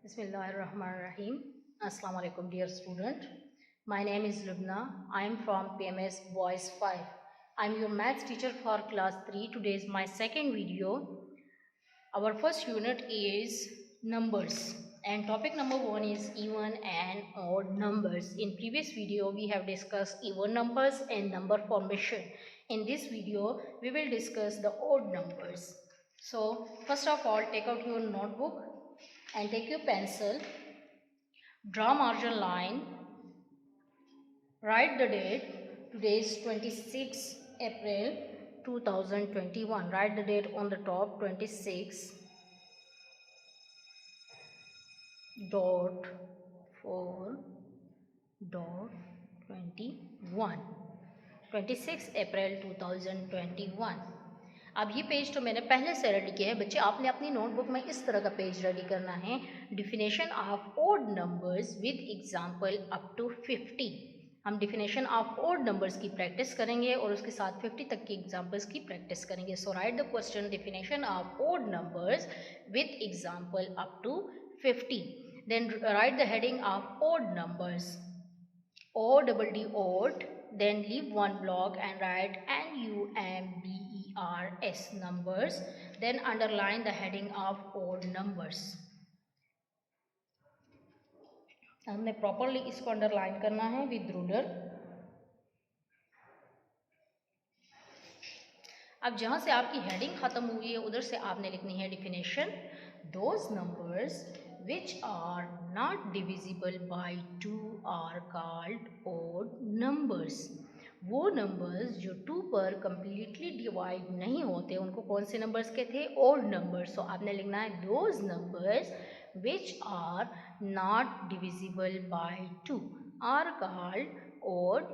Bismillahirrahmanirrahim. Assalamu alaikum, dear student. My name is Lubna. I am from PMS Boys 5. I am your maths teacher for class 3. Today is my second video. Our first unit is numbers and topic number 1 is even and odd numbers. In previous video we have discussed even numbers and number formation. In this video we will discuss the odd numbers. So first of all, take out your notebook and take your pencil, draw margin line, write the date. Today is 26 April 2021. Write the date on the top, 26 dot 4 dot 21, 26 April 2021. अब ये page तो मैंने पहले से ready किया है बच्चे, आपने अपनी नोटबुक में इस तरह का पेज रेडी करना है। Definition of odd numbers with example up to 50। हम डिफिनेशन ऑफ ओड नंबर्स की प्रैक्टिस करेंगे और उसके साथ 50 तक की एग्जांपल्स की प्रैक्टिस करेंगे। So write the question, definition of odd numbers with example up to 50। Then write the heading of odd numbers, odd, then leave one block and write numbers numbers, then underline the heading of odd numbers. हमने properly इसको underline करना है with ruler. अब जहाँ से आपकी heading ख़त्म हुई है उधर से आपने लिखनी है definition, those numbers which are not divisible by 2 are called odd numbers। वो नंबर्स जो 2 पर completely डिवाइड नहीं होते उनको कौन से नंबर्स कहते हैं? odd numbers। सो आपने लिखना है those numbers which are not divisible by 2 are called odd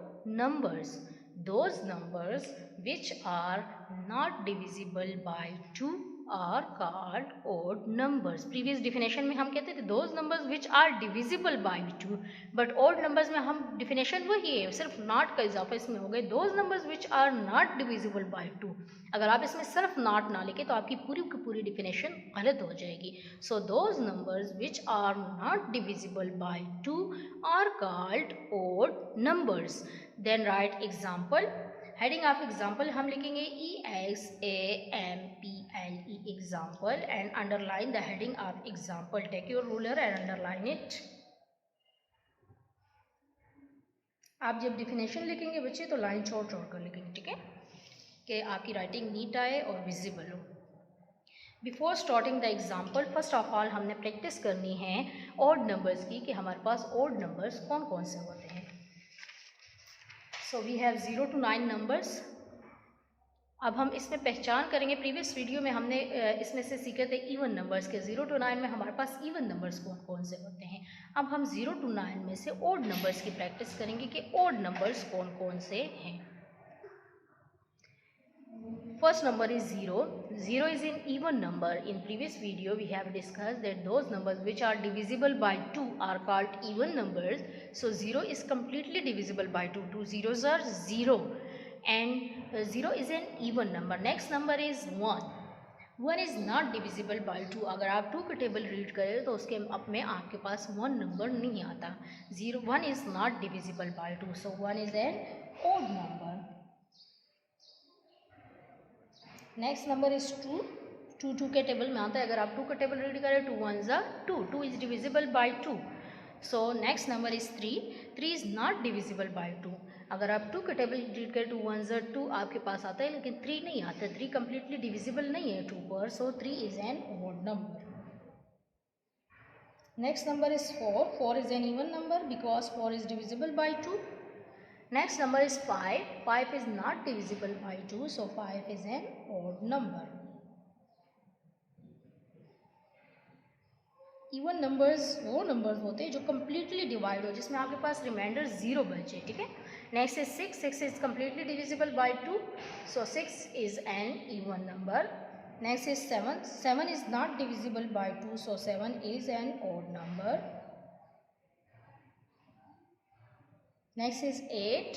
numbers। those numbers which are not divisible by 2 are called odd numbers। Previous definition में हम कहते थे those numbers which are divisible by 2, but odd numbers में हम definition वही है, सिर्फ not का इजाफा इसमें हो गए। those numbers which are not divisible by 2, अगर आप इसमें सिर्फ not ना लिखे तो आपकी पूरी की पूरी डिफिनेशन गलत हो जाएगी। so those numbers which are not divisible by 2 are called odd numbers। then write example। Heading of example हम लिखेंगे EXAMPLE example and underline the heading of example. Take your ruler and underline it. आप जब definition लिखेंगे बच्चे तो line छोड़ छोड़ कर लिखेंगे, ठीक है, कि आपकी राइटिंग नीट आए और विजिबल हो। Before starting the example, first of all हमने प्रैक्टिस करनी है ऑड नंबर्स की कि हमारे पास ऑड नंबर्स कौन कौन से होते हैं। So we have 0 to 9 numbers. अब हम इसमें पहचान करेंगे, प्रीवियस वीडियो में हमने इसमें से सीखे थे इवन नंबर्स के। 0 to 9 में हमारे पास इवन नंबर्स कौन कौन से होते हैं। अब हम 0 to 9 में से ओड नंबर्स की प्रैक्टिस करेंगे कि ओड नंबर्स कौन कौन से हैं। First number is 0. 0 is an even number. In previous video we have discussed that those numbers which are divisible by 2 are called even numbers. So 0 is completely divisible by 2. 2 zeros are 0 and 0 is an even number. Next number is 1. 1 is not divisible by 2. अगर आप 2 का table read करें तो उसके में आपके पास 1 number नहीं आता। 1 is not divisible by 2. So 1 is an odd number. Next number is 2। 2 के टेबल में आता है। अगर आप 2 का टेबल रीड करें 2 1s are 2। 2 is divisible by 2। So next number is 3। 3 is not divisible by 2। अगर आप 2 का टेबल रीड करें 2 1s are 2 आपके पास आता है, लेकिन 3 नहीं आता। 3 कम्प्लीटली डिविजिबल नहीं है 2 पर। सो 3 is an odd number. Next number is 4। 4 is an even number because 4 is divisible by 2। Next number is 5. 5 is not divisible by 2, so 5 is an odd number. Even numbers वो numbers होते हैं जो completely divide हो, जिसमें आपके पास remainder 0 बचे, ठीक है। Next is 6. 6 is completely divisible by 2, so 6 is an even number. Next is 7. 7 is not divisible by 2, so 7 is an odd number. Next is 8.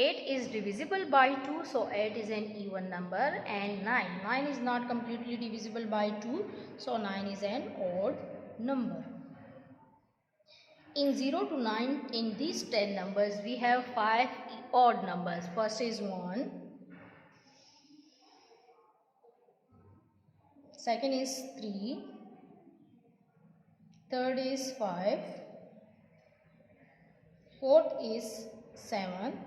8 is divisible by 2, so 8 is an even number. And 9. 9 is not completely divisible by 2, so 9 is an odd number. In 0 to 9, in these 10 numbers, we have 5 odd numbers. First is 1, second is 3, third is 5, fourth is 7,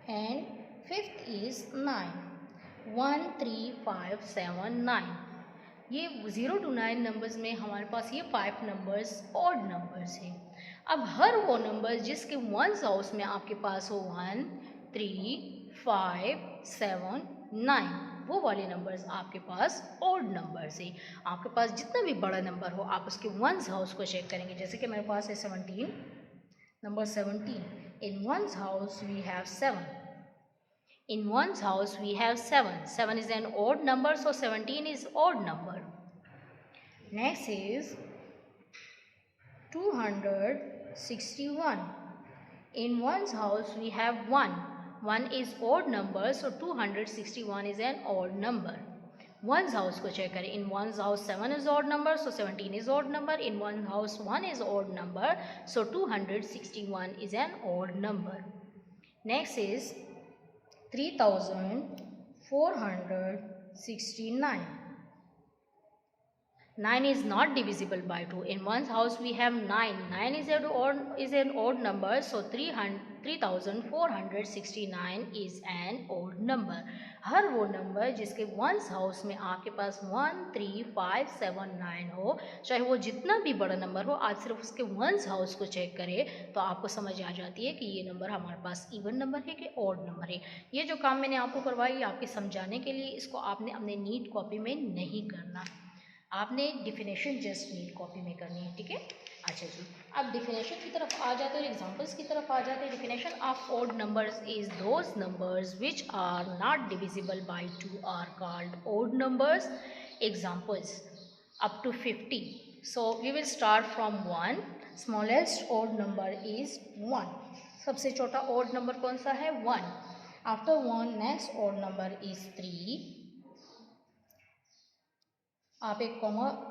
and fifth is 9. 1, 3, 5, 7, 9. ये 0 to 9 numbers में हमारे पास ये 5 numbers odd numbers हैं। अब हर वो number जिसके once house में आपके पास हो 1, 3, 5, 7, 9, वो वाले नंबर्स आपके पास ऑड नंबर्स हैं। आपके पास जितना भी बड़ा नंबर हो आप उसके वंस हाउस को चेक करेंगे। जैसे कि मेरे पास है 17, number 17। In one's house we have 7। In one's house we have 7. 7 is an odd number, so 17 is odd number. Next is 261. In one's house we have 1. 1 is odd number, so 261 is an odd number. One's house को check करें. In one's house 7 is odd number, so 17 is odd number. In one's house 1 is odd number, so 261 is an odd number. Next is 3469. 9 is not divisible by 2. In one's house we have 9. 9 is an odd number, so 3469 is an odd number. हर वो number जिसके once house में आपके पास 1, 3, 5, 7, 9 हो, चाहे वो जितना भी बड़ा नंबर हो, आप सिर्फ उसके वंस हाउस को चेक करें तो आपको समझ आ जाती है कि ये नंबर हमारे पास इवन नंबर है कि ऑड नंबर है। ये जो काम मैंने आपको करवाई आपके समझाने के लिए, इसको आपने अपने नीट कॉपी में नहीं करना, आपने डिफिनेशन जस्ट नीट कॉपी में करनी है, ठीक है। अच्छा जी, अब डिफिनेशन की तरफ आ जाते हैं, एग्जांपल्स की तरफ आ जाते हैं। Definition of odd numbers is those numbers which are not divisible by 2 are called odd numbers. Examples up to 50। So we will start from 1। Smallest odd number is 1। सबसे छोटा ऑड नंबर कौन सा है? 1। After 1 next odd number is 3। आप एक comma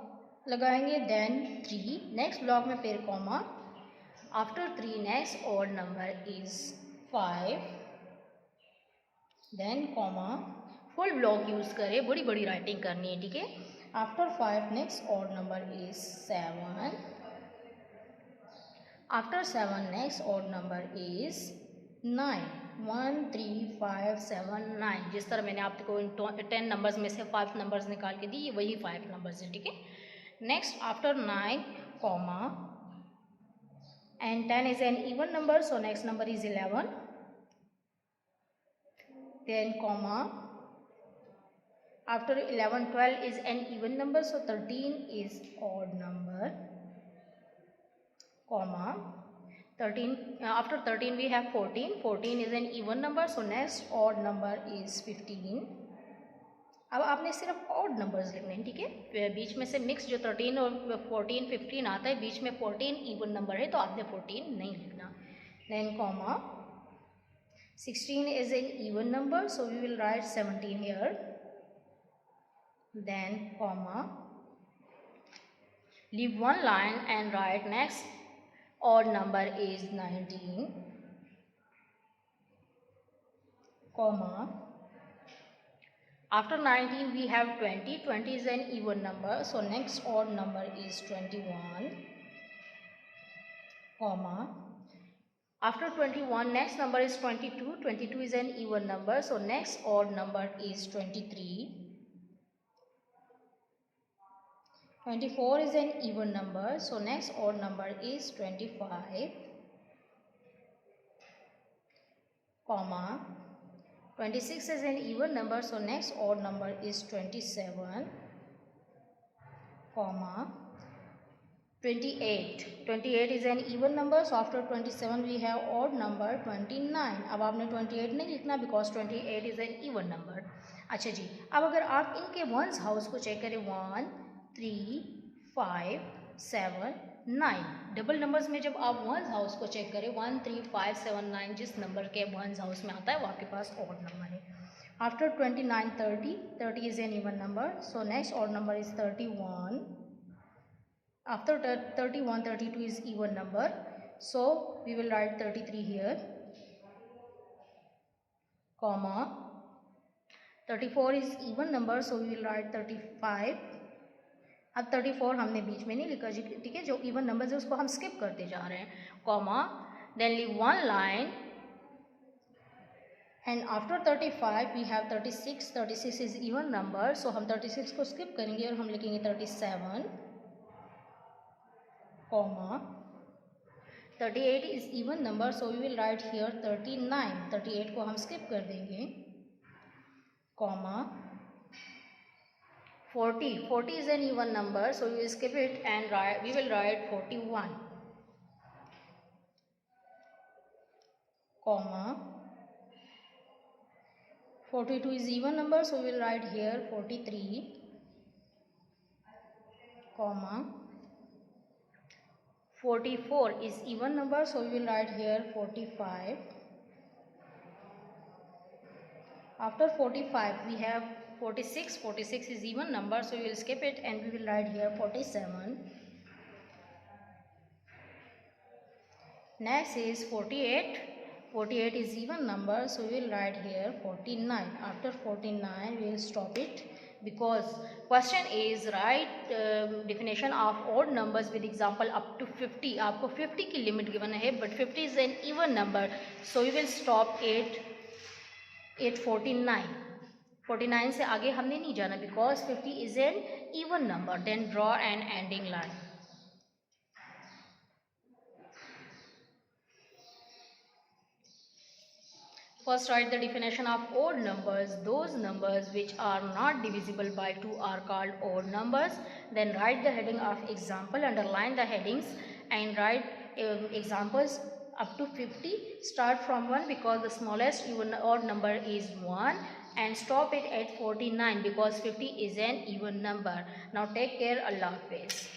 लगाएंगे, then 3 next block में फिर comma, after 3 next odd number is 5, then comma, full block use करें, बड़ी बड़ी राइटिंग करनी है, ठीक है। After 5 next odd number is 7, after 7 next odd number is 9। 1, 3, 5, 7, 9। जिस तरह मैंने आपको 10 नंबर्स में से 5 नंबर्स निकाल के दी, वही 5 नंबर्स हैं, ठीक है। Next after 9 comma, and 10 is an even number, so next number is 11, then comma, after 11 12 is an even number, so 13 is odd number, comma, 13 after 13 we have 14. 14 is an even number, so next odd number is 15. अब आपने सिर्फ odd numbers लिखने हैं, ठीक है। बीच में से mix जो 13 और 14 15 आता है, बीच में 14 इवन नंबर है तो आपने 14 नहीं लिखना। Then comma, 16 is an even number, so we will write 17 here, then comma, leave one line and write next odd number is 19, comma, after 19 we have 20. 20 is an even number, so next odd number is 21, comma, after 21 next number is 22. 22 is an even number, so next odd number is 23. 24 is an even number, so next odd number is 25, comma, 26 is an even number, so next odd number is 27, comma, 28. 28 is an even number, so after 27 we have odd number 29. अब आपने 28 नहीं लिखना because 28 is an even number. अच्छा जी, अब अगर आप इनके once house को चेक करें, 1, 3, 5, 7, 9, डबल नंबर्स में जब आप वंस हाउस को चेक करें 1, 3, 5, 7, 9 जिस नंबर के वंस हाउस में आता है वो आपके पास ऑड नंबर है। After 29 30 is an even number, so next odd number is 31, After 31, 32 is even number, so we will write 33 here, comma. 34 is even number, so we will write 35. अब 34 हमने बीच में नहीं लिखा, ठीक है, जो इवन नंबर है उसको हम स्किप करते जा रहे हैं, comma, then leave one line, and after 35 we have 36. 36 is even number, so हम 36 को स्किप करेंगे और हम लिखेंगे 37, comma. 38 is even number, so we will write here 39. 38 को हम स्किप कर देंगे, comma. 40 is an even number, so we will skip it and we will write 41, comma. 42 is even number, so we will write here 43, comma. 44 is even number, so we will write here 45. After 45 we have 46. 46 is even number, so we will skip it and we will write here 47. Next is 48. 48 is even number, so we will write here 49. After 49 we will stop it, because question is write definition of odd numbers with example up to 50. आपको 50 की limit given है, but 50 is an even number, so we will stop it at 49. 49 से आगे हमने नहीं जाना, because 50 is an even number. Then draw an ending line. First write the definition of odd numbers. Those numbers which are not divisible by 2 are called odd numbers. Then write the heading of example, underline the headings and write examples up to 50. Start from 1 because the smallest even odd number is 1, and stop it at 49 because 50 is an even number. Now take care. Allah Hafiz.